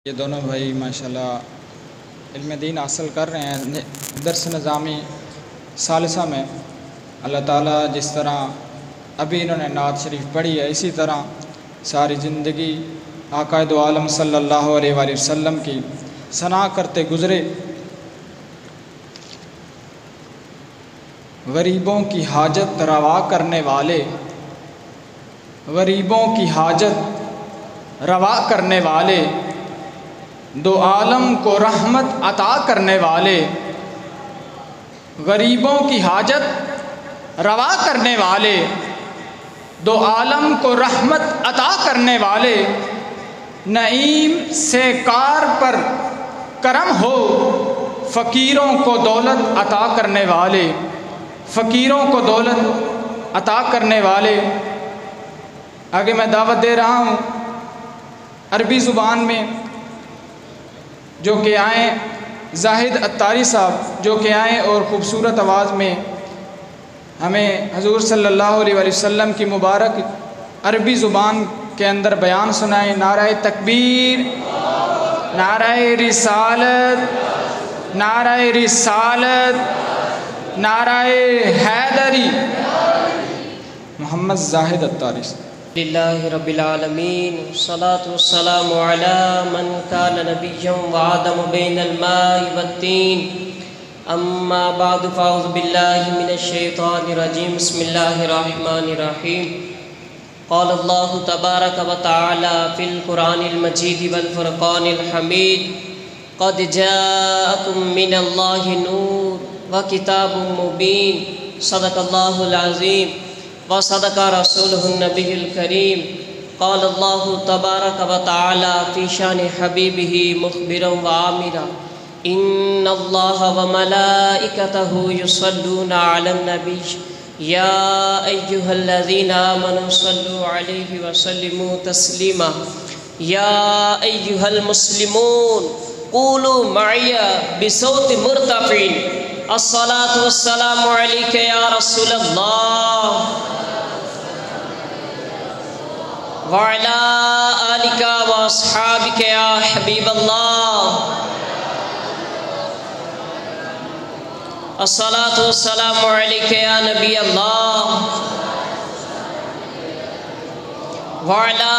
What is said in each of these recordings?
ये दोनों भाई माशाल्लाह इल्म दीन हासिल कर रहे हैं दर्स निज़ामी सालिसा में। अल्लाह ताला जिस तरह अभी इन्होंने नात शरीफ पढ़ी है, इसी तरह सारी ज़िंदगी आक़ाए दो आलम सल्लल्लाहु अलैहि वसल्लम की सना करते गुज़रे। गरीबों की हाजत रवा करने वाले, गरीबों की हाजत रवा करने वाले, दो आलम को रहमत अता करने वाले, गरीबों की हाजत रवा करने वाले, दो आलम को रहमत अता करने वाले, नईम से कार पर करम हो, फ़कीरों को दौलत अता करने वाले, फ़कीरों को दौलत अता करने वाले। आगे मैं दावत दे रहा हूँ अरबी ज़ुबान में जो कि आए जाहिद अत्तारी साहब जो कि आए और ख़ूबसूरत आवाज़ में हमें हजूर सल्लल्लाहु अलैहि वसल्लम की मुबारक अरबी ज़ुबान के अंदर बयान सुनाए। नाराए तकबीर, नाराए रिसालत, नाराए रिसालत, नाराए हैदरी। मोहम्मद जाहिद अत्तारी साहब। लिल्लाहि रब्बिल आलमीन, सलातु वस्सलामु अला मन कान नबिय्यन व आदम बैनल माइ वत्तीन, अम्मा बअद फ़अऊज़ु बिल्लाहि मिनश शैतानिर रजीम, बिस्मिल्लाहिर रहमानिर रहीम। क़ाल अल्लाहु तबारक व तआला फ़िल क़ुरानिल मजीद वल फ़ुरक़ानिल हमीद, क़द जाअकुम मिनल्लाहि नूर व किताबुम मुबीन, सदक़ल्लाहुल अज़ीम व सदक़ा रसूलुहुन नबियुल करीम। क़ाल अल्लाहु तबारक व तआला फ़ी शानि हबीबिही मुख़बिरन व आमिरा, इन्नल्लाहा व मलाइकतहु युसल्लूना अलन नबी, या अय्युहल्लज़ीना आमनू सल्लू अलैहि व सल्लिमू तस्लीमा। या अय्युहल मुस्लिमून क़ूलू मअया बिसौति मुर्तफ़िन, अस्सलातु वस्सलामु अलैका या रसूलल्लाह व अला आलिका व अस्हाबिका या हबीबल्लाह, अस्सलातु वस्सलामु अलैका या नबी अल्लाह व अला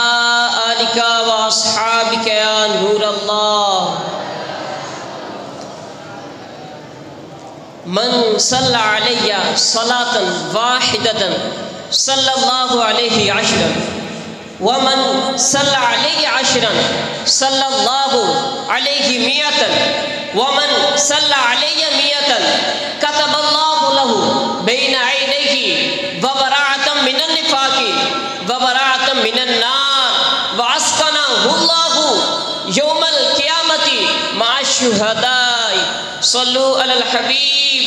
आलिका व अस्हाबिका या नूर अल्लाह। मन सल्ला अलैया सलातन वाहिदतन सल्लल्लाहु अलैहि अशरन, व मन सल्ला अलैहि अशरन सल्लल्लाहु अलैहि मियतन, व मन सल्ला अलैहि मियतन कतबल्लाहु लहु बैन ऐनैहि व बराअतम मिनन निफाक़ि व बराअतम मिनन नार, व अस्कनहुल्लाहु यौमल क़ियामति मअश शुहदाई। सल्लु अलल हबीब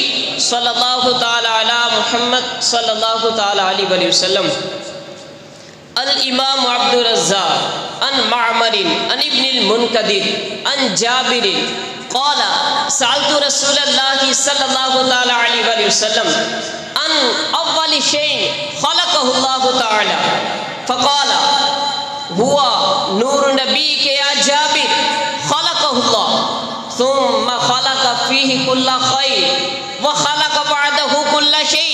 सल्लल्लाहु ताला अला मुहम्मद सल्लल्लाहु ताला अलैहि वसल्लम। अल इमाम अब्दुर रज़्ज़ाक़ अन मअमरिन अन इब्निल मुनकदिर अन जाबिरिन क़ाला सअल्तु रसूलल्लाहि सल्लल्लाहु ताला अलैहि वसल्लम अन अव्वल शैइन ख़लक़हुल्लाहु ताला फ़क़ाला हुवा नूर नबी के या जाबिर, ख़लक़हुल्लाह सुम्मा ख़लक़ फ़ीहि कुल्ल ख़ैर व ख़लक़ बअदहु कुल्ल शै,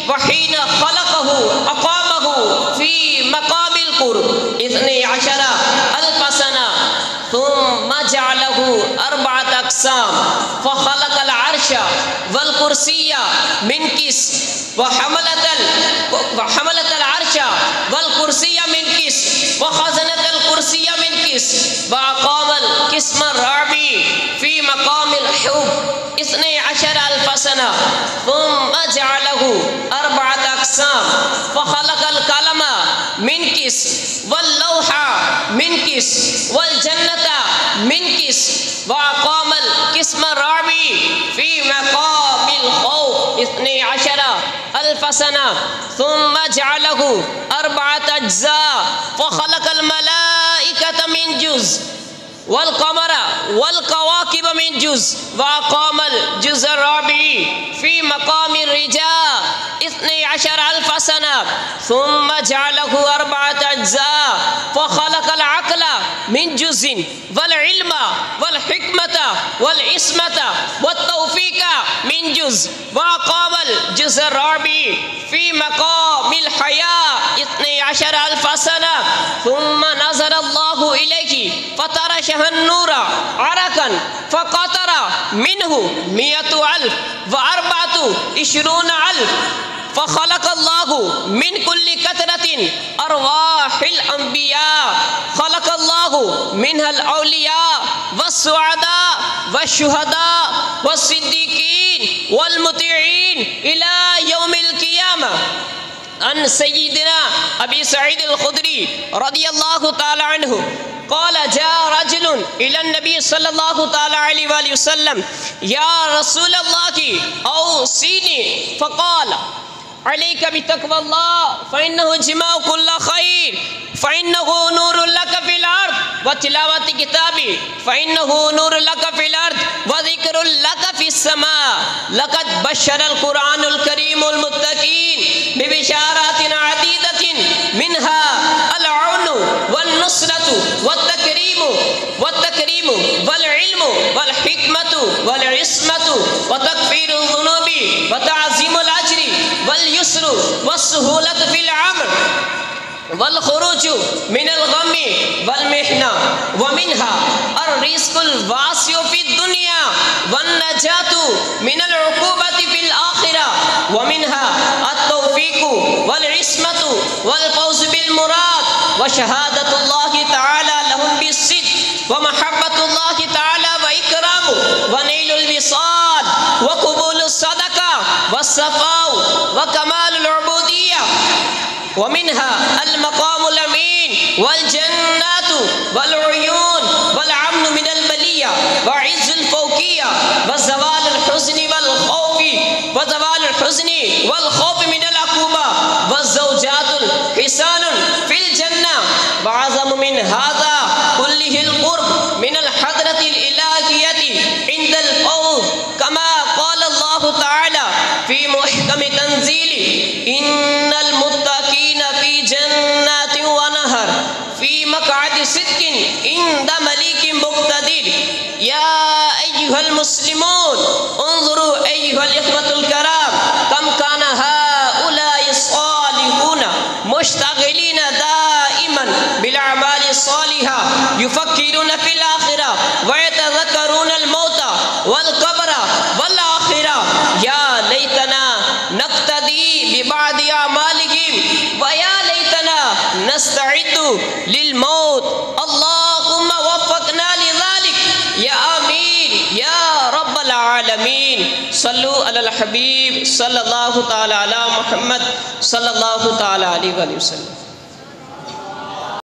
व हीन ख़लक़हु अक़ामहु फ़ी मक़ामिल क़ुर्ब इस्ने अशरा अल्फ़ सना, सुम्मा जअलहु अर्बअत अक़साम, फ़ख़लक़ल अर्श वल कुर्सिय्य मिन किस व हमलतल अर्श वल कुर्सिय्य मिन किस व ख़ज़नतल कुर्सिय्य मिन किस व अक़ामल किस्म राबी फ़ी मक़ामिल हुब इस्ने अशर अल्फ़ सना, सुम्मा जअलहु अर्बअत अक़साम, फ़ख़लक़ल क़लम मिन किस वल लौहा मिन किस वल जन्नता मिन किस व अक़ामल किस्म राबी फ़ी मक़ामिल खौफ़ इस्ने अशर अल्फ़ सना, सुम्मा जअलहु अर्बअत अज्ज़ा, फ़ख़लक़ल मलाइकत मिन जुज़ वल कमरा वल कवाकिब मिन जुज़ व अक़ामल जुज़ अर्राबी फ़ी मक़ाम रिजा इस्ने अशर अल्फ़ सना सुम्मा जअलहु अर्बअत अज्ज़ा फ़ख़लक़ल अक़ला मिन जुज़्इन वल इल्मा वल हिकमता वल इस्मता वत तौफ़ीक़ा मिन जुज़ व अक़ामल जुज़ अर्राबी फ़ी मक़ामिल हया इस्ने अशर अल्फ़ सना सुम्मा नज़रल्लाहु इलैहि फ़तरशहन नूरा अरकन फ़क़तरा मिन्हु मियतु अल्फ़ व अर्बअतु इश्रून अल्फ़ फ़ख़लक़ल्लाहु मिन कुल्ली कतरतिन अरवाहिल अंबिया ख़लक़ल्लाहु मिनहल औलिया वस्सुअदा वश्शुहदा वस्सिद्दीक़ीन वल मुतीईन इला यौमिल क़ियामा। अन सय्यिदिना अबी सईद अल खुदरी रदियल्लाहु ताला अन्हु क़ाल जा रजुलुन इला नबी सल्लल्लाहु ताला अलैहि वसल्लम या रसूलल्लाह औसीनी फ़क़ाल अलैका बितक़वल्लाह फ़इन्नहु जिमाउ कुल्ल खैर फ़इन्नहु नूरुन लका फ़िल अर्द व तिलावति किताबी फ़इन्नहु नूरुन लका फ़िल अर्द व ज़िक्रुन लका फ़िस समा लक़द बश्शरल क़ुरआनुल करीमुल मुत्तक़ीन बिबिशारातिन अदीदतिन मिन्हा अल औनु वन नुस्रतु वत तकरीमु वल इल्मु वल हिकमतु वल इस्मतु व तकफ़ीरुज़ ज़ुनूबि व तअज़ीमुल अज्रि वल युस्रु वस्सुहूलतु फ़िल अम्र वल खुरूजु मिनल गम्मी वल मिहना व मिन्हा अर्रिज़्क़ुल वासिउ फ़िद दुनिया वन नजातु मिनल उक़ूबति फ़िल आखिरा व मिन्हा अत-तौफ़ीक़ु वल इस्मतु वल फ़ौज़ु बिल मुराद व शहादतुल्लाहि तआला लहुम बिस्सिद्क़ व महब्बतुल्लाहि तआला व इकरामु व नैलुल विसाल व क़ुबूलुस सदक़ा व सफ़ाउ व कमालुल उबूदिय्या व मिन्हा अल मक़ामुल अमीन वल जन्नातु वल उयून वल अम्नु मिनल बलिया व इज़्ज़ुल फ़ौक़िय्या व ज़वालुल हुज़्नि वल ख़ौफ़ि व ज़वालुल हुज़्नि वल ख़ौफ़ि मिनल अक़ूबा व ज़ौजातुल हिसानुन फ़िल जन्ना व अज़मु मिन हाज़ा कुल्लिहिल क़ुर्ब मिनल हज़रतिल इलाहिय्यति इंदल फ़ौज़ कमा क़ाला अल्लाहु तआला फ़ी मुहकमि तंज़ीलि इन्नल मुत्तक़ीना फ़ी जन्नातिन व नहर फ़ी मक़अदि सिद्क़िन इंद मलीकिन मुक़तदिर। या अय्युहल मुस्लिमून उन्ज़ुरू अय्युहल इख़वतुल कराम कम काना हाउलाइ सालिहूना मुश्तग़िलीना दाइमन बिल अमालि सालिहा युफ़क्किरूना फ़िल आखिरा व यतज़क्करूनल मौता वल क़ब्रा वल आखिरा। या लैतना नक़्तदी बिबादि अमालिहिम व या लैतना नस्तइद्दु लिल मौत। अल्लाहुम्मा वफ़्फ़क़ना लिज़ालिक या आमीन या रब्बल आलमीन। सल्लु अलल हबीब सल्लल्लाहु तआला अला मुहम्मद सल्लल्लाहु तआला अलैहि वसल्लम।